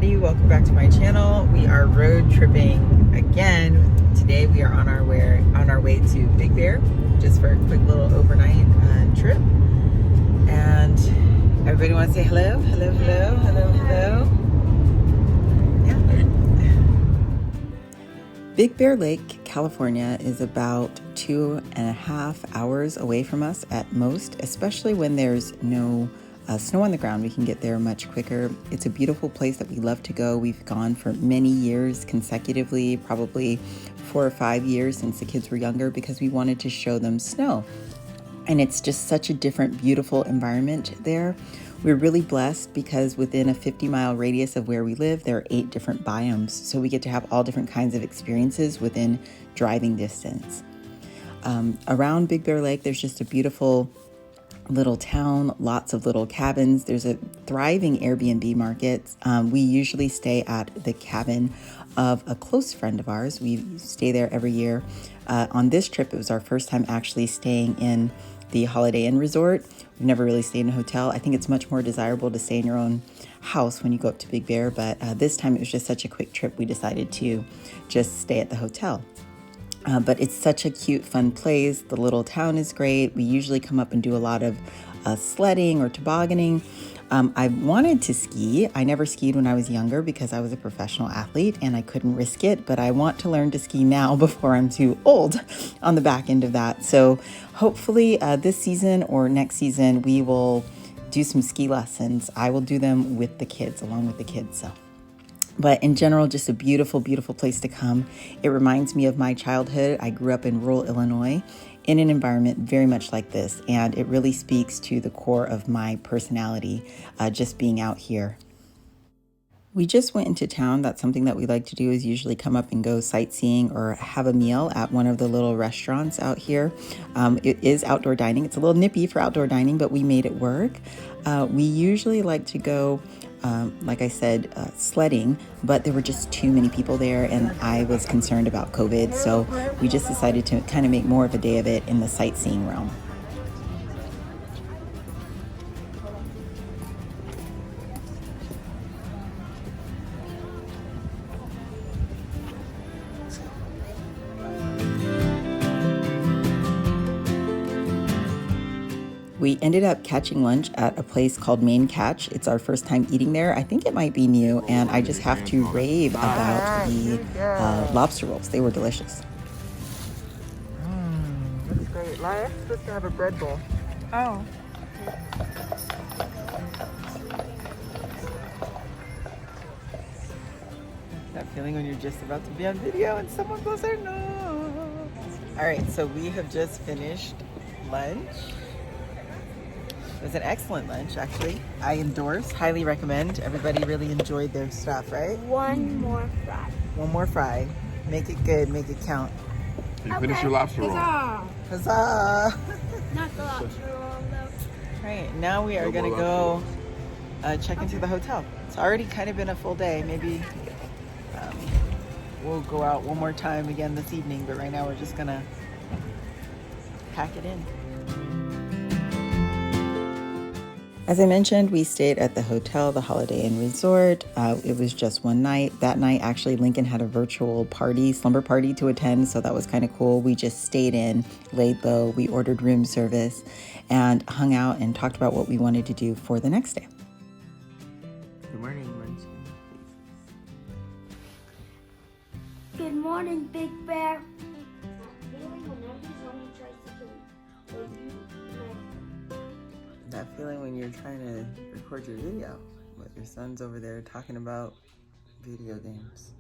everybody, welcome back to my channel. We are road tripping again. Today we are on our way to Big Bear, just for a quick little overnight trip. And everybody want to say hello? Hello, hello, hello, hello. Yeah. Big Bear Lake, California is about 2.5 hours away from us at most, especially when there's no snow on the ground. We can get there much quicker. It's a beautiful place that we love to go. We've gone for many years consecutively, probably 4 or 5 years since the kids were younger, because we wanted to show them snow. And it's just such a different, beautiful environment there. We're really blessed because within a 50-mile radius of where we live, there are 8 different biomes. So we get to have all different kinds of experiences within driving distance. Around Big Bear Lake, there's just a beautiful little town, lots of little cabins. There's a thriving Airbnb market. We usually stay at the cabin of a close friend of ours. We stay there every year. On this trip, it was our first time actually staying in the Holiday Inn Resort. We've never really stayed in a hotel. I think it's much more desirable to stay in your own house when you go up to Big Bear, but this time it was just such a quick trip, we decided to just stay at the hotel. But it's such a cute, fun place. The little town is great. We usually come up and do a lot of sledding or tobogganing. I wanted to ski. I never skied when I was younger because I was a professional athlete and I couldn't risk it, but I want to learn to ski now before I'm too old on the back end of that. So hopefully this season or next season, we will do some ski lessons. I will do them with the kids, along with the kids. But in general, just a beautiful, beautiful place to come. It reminds me of my childhood. I grew up in rural Illinois in an environment very much like this, and it really speaks to the core of my personality, just being out here. We just went into town. That's something that we like to do, is usually come up and go sightseeing or have a meal at one of the little restaurants out here. It is outdoor dining. It's a little nippy for outdoor dining, but we made it work. We usually like to go like I said, sledding, but there were just too many people there and I was concerned about COVID. So we just decided to kind of make more of a day of it in the sightseeing realm. We ended up catching lunch at a place called Main Catch. It's our first time eating there. I think it might be new, and I just have to rave about the lobster rolls. They were delicious. That's great. Lila's supposed to have a bread bowl. Oh. That feeling when you're just about to be on video and someone goes there, no. All right, so we have just finished lunch. It was an excellent lunch, actually. I endorse, highly recommend. Everybody really enjoyed their stuff, right? One more fry. One more fry. Make it good, make it count. You finish your lobster roll. Huzzah! Huzzah! Not the lobster roll, though. Right, now we are gonna go check into the hotel. It's already kind of been a full day. Maybe we'll go out one more time again this evening, but right now we're just gonna pack it in. As I mentioned, we stayed at the hotel, the Holiday Inn Resort. It was just one night. That night, actually, Lincoln had a virtual party, slumber party to attend, so that was kind of cool. We just stayed in, laid low, we ordered room service, and hung out and talked about what we wanted to do for the next day. Good morning, Munchie. Good morning, Big Bear. That feeling when you're trying to record your video, but your son's over there talking about video games.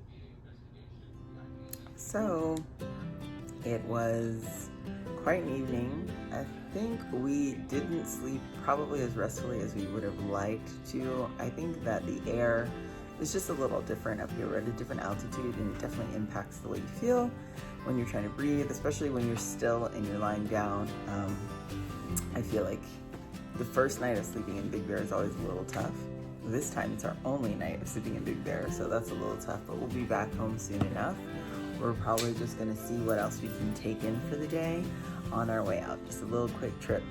So it was quite an evening. I think we didn't sleep probably as restfully as we would have liked to. I think that the air is just a little different up here. We're at a different altitude and it definitely impacts the way you feel when you're trying to breathe, especially when you're still and you're lying down. I feel like the first night of sleeping in Big Bear is always a little tough. This time it's our only night of sleeping in Big Bear, so that's a little tough, but we'll be back home soon enough. We're probably just gonna see what else we can take in for the day on our way out. Just a little quick trip.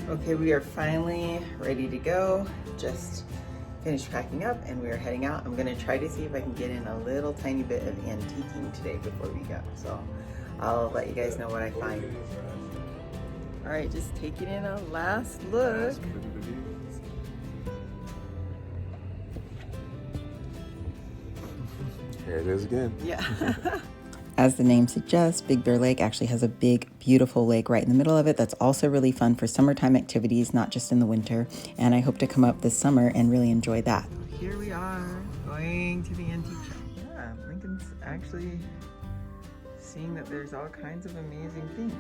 Okay, we are finally ready to go. Just finished packing up and we're heading out. I'm gonna try to see if I can get in a little tiny bit of antiquing today before we go. So I'll let you guys know what I find. All right, just taking in a last look. Here it is again. Yeah. As the name suggests, Big Bear Lake actually has a big, beautiful lake right in the middle of it that's also really fun for summertime activities, not just in the winter. And I hope to come up this summer and really enjoy that. Here we are, going to the antique shop. Yeah, Lincoln's actually seeing that there's all kinds of amazing things.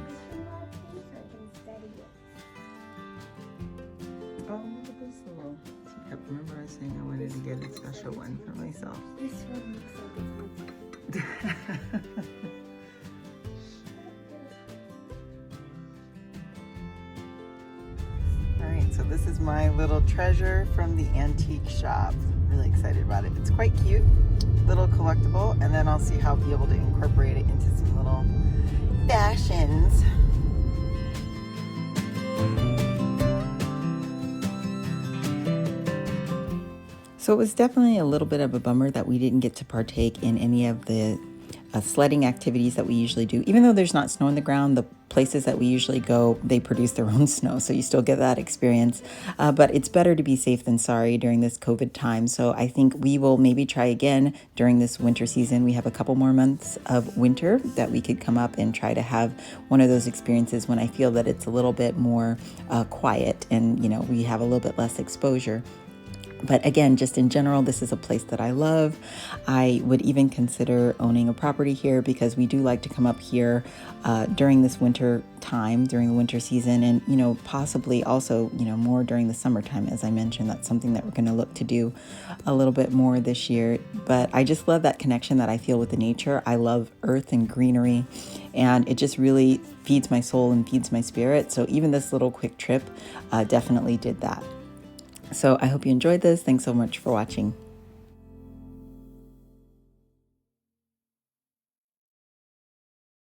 Oh, look at this little. Remember I was saying I wanted to get a special one for myself. This one looks like it's All right, so this is my little treasure from the antique shop. Really excited about it. It's quite cute, little collectible, and then I'll see how I'll be able to incorporate it into some little fashions. So it was definitely a little bit of a bummer that we didn't get to partake in any of the sledding activities that we usually do. Even though there's not snow on the ground, the places that we usually go, they produce their own snow, so you still get that experience. But it's better to be safe than sorry during this COVID time. So I think we will maybe try again during this winter season. We have a couple more months of winter that we could come up and try to have one of those experiences when I feel that it's a little bit more quiet and, you know, we have a little bit less exposure. But again, just in general, this is a place that I love. I would even consider owning a property here because we do like to come up here during this winter time, during the winter season, and, you know, possibly also, you know, more during the summertime. As I mentioned, that's something that we're going to look to do a little bit more this year. But I just love that connection that I feel with the nature. I love earth and greenery, and it just really feeds my soul and feeds my spirit. So even this little quick trip definitely did that. So I hope you enjoyed this. Thanks so much for watching.